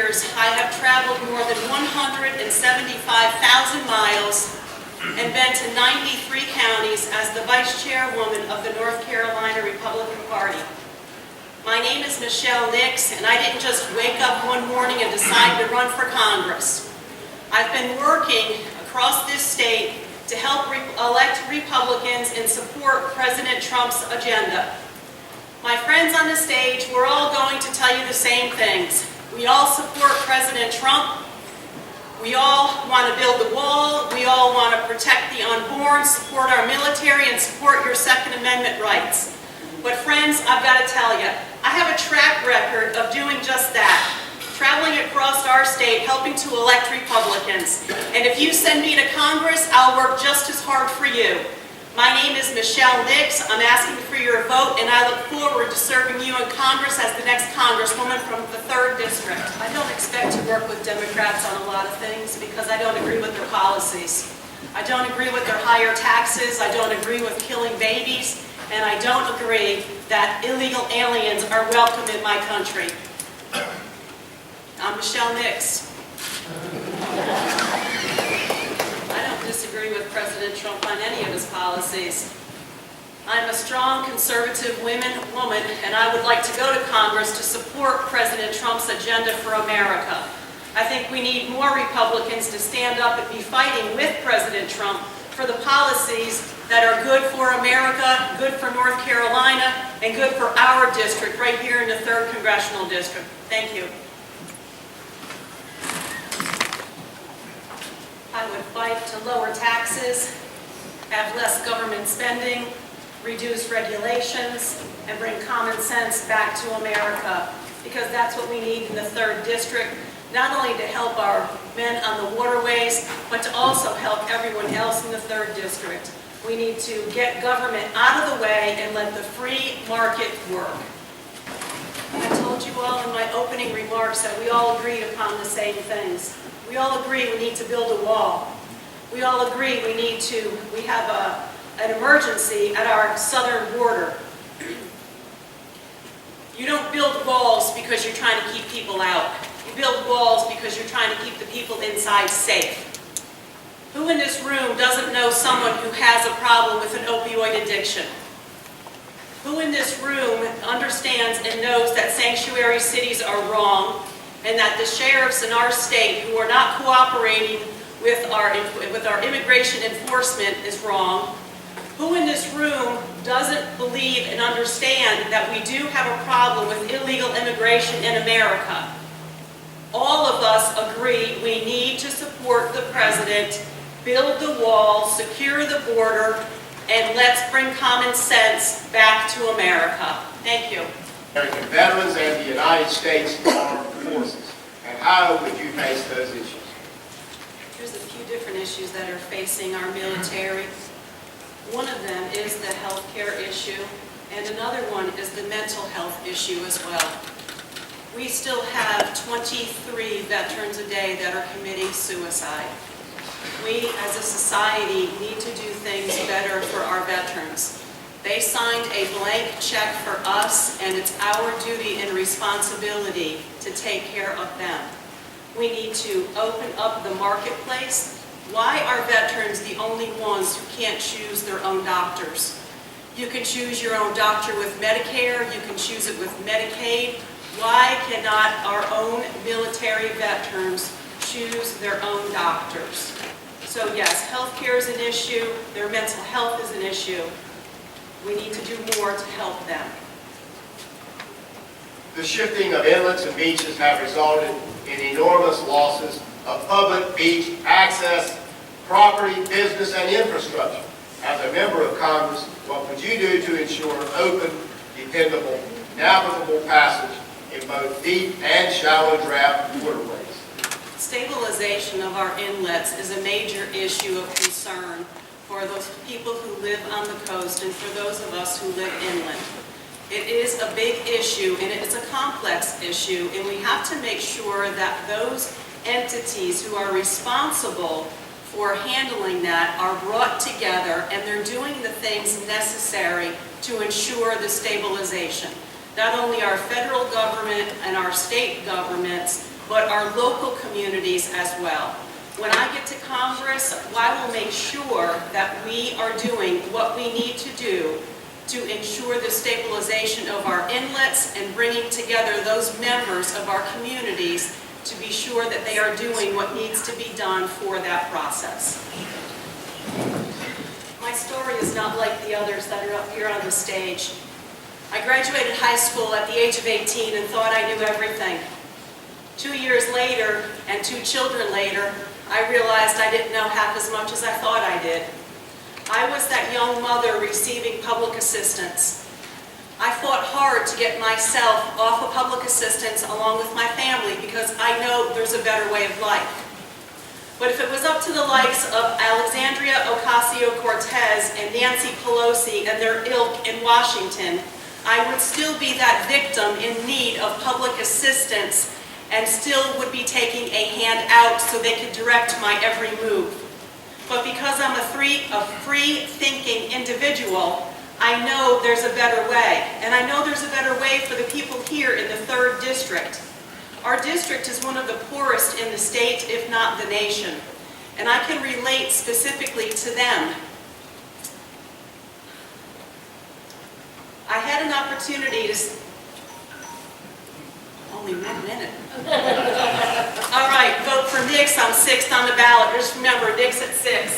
years, I have traveled more than 175,000 miles and been to 93 counties as the Vice Chairwoman of the North Carolina Republican Party. My name is Michelle Nix, and I didn't just wake up one morning and decide to run for Congress. I've been working across this state to help elect Republicans and support President Trump's agenda. My friends on the stage, we're all going to tell you the same things. We all support President Trump. We all want to build the wall. We all want to protect the unborn, support our military, and support your Second Amendment rights. But friends, I've got to tell you, I have a track record of doing just that, traveling across our state, helping to elect Republicans. And if you send me to Congress, I'll work just as hard for you. My name is Michelle Nix. I'm asking for your vote, and I look forward to serving you in Congress as the next Congresswoman from the 3rd District. I don't expect to work with Democrats on a lot of things because I don't agree with their policies. I don't agree with their higher taxes. I don't agree with killing babies. And I don't agree that illegal aliens are welcome in my country. I'm Michelle Nix. I don't disagree with President Trump on any of his policies. I'm a strong conservative woman, and I would like to go to Congress to support President Trump's agenda for America. I think we need more Republicans to stand up and be fighting with President Trump for the policies that are good for America, good for North Carolina, and good for our district right here in the 3rd Congressional District. Thank you. I would fight to lower taxes, have less government spending, reduce regulations, and bring common sense back to America, because that's what we need in the 3rd District, not only to help our men on the waterways, but to also help everyone else in the 3rd District. We need to get government out of the way and let the free market work. I told you all in my opening remarks that we all agreed upon the same things. We all agree we need to build a wall. We all agree we have an emergency at our southern border. You don't build walls because you're trying to keep people out. You build walls because you're trying to keep the people inside safe. Who in this room doesn't know someone who has a problem with an opioid addiction? Who in this room understands and knows that sanctuary cities are wrong, and that the sheriffs in our state who are not cooperating with our immigration enforcement is wrong? Who in this room doesn't believe and understand that we do have a problem with illegal immigration in America? All of us agree we need to support the president, build the wall, secure the border, and let's bring common sense back to America. Thank you. American veterans and the United States Armed Forces. And how would you face those issues? There's a few different issues that are facing our military. One of them is the health care issue, and another one is the mental health issue as well. We still have 23 veterans a day that are committing suicide. We as a society need to do things better for our veterans. They signed a blank check for us, and it's our duty and responsibility to take care of them. We need to open up the marketplace. Why are veterans the only ones who can't choose their own doctors? You can choose your own doctor with Medicare, you can choose it with Medicaid. Why cannot our own military veterans choose their own doctors? So yes, health care is an issue, their mental health is an issue. We need to do more to help them. The shifting of inlets and beaches have resulted in enormous losses of public beach access, property, business, and infrastructure. As a member of Congress, what would you do to ensure open, dependable, navigable passage in both deep and shallow draft waterways? Stabilization of our inlets is a major issue of concern for those people who live on the coast and for those of us who live inland. It is a big issue, and it's a complex issue, and we have to make sure that those entities who are responsible for handling that are brought together, and they're doing the things necessary to ensure the stabilization. Not only our federal government and our state governments, but our local communities as well. When I get to Congress, I will make sure that we are doing what we need to do to ensure the stabilization of our inlets and bringing together those members of our communities to be sure that they are doing what needs to be done for that process. My story is not like the others that are up here on the stage. I graduated high school at the age of 18 and thought I knew everything. 2 years later, and 2 children later, I realized I didn't know half as much as I thought I did. I was that young mother receiving public assistance. I fought hard to get myself off of public assistance along with my family because I know there's a better way of life. But if it was up to the likes of Alexandria Ocasio-Cortez and Nancy Pelosi and their ilk in Washington, I would still be that victim in need of public assistance and still would be taking a hand out so they could direct my every move. But because I'm a free-thinking individual, I know there's a better way. And I know there's a better way for the people here in the 3rd District. Our district is one of the poorest in the state, if not the nation. And I can relate specifically to them. I had an opportunity to... Only 1 minute. All right, vote for Nix. I'm 6th on the ballot. Just remember, Nix at 6.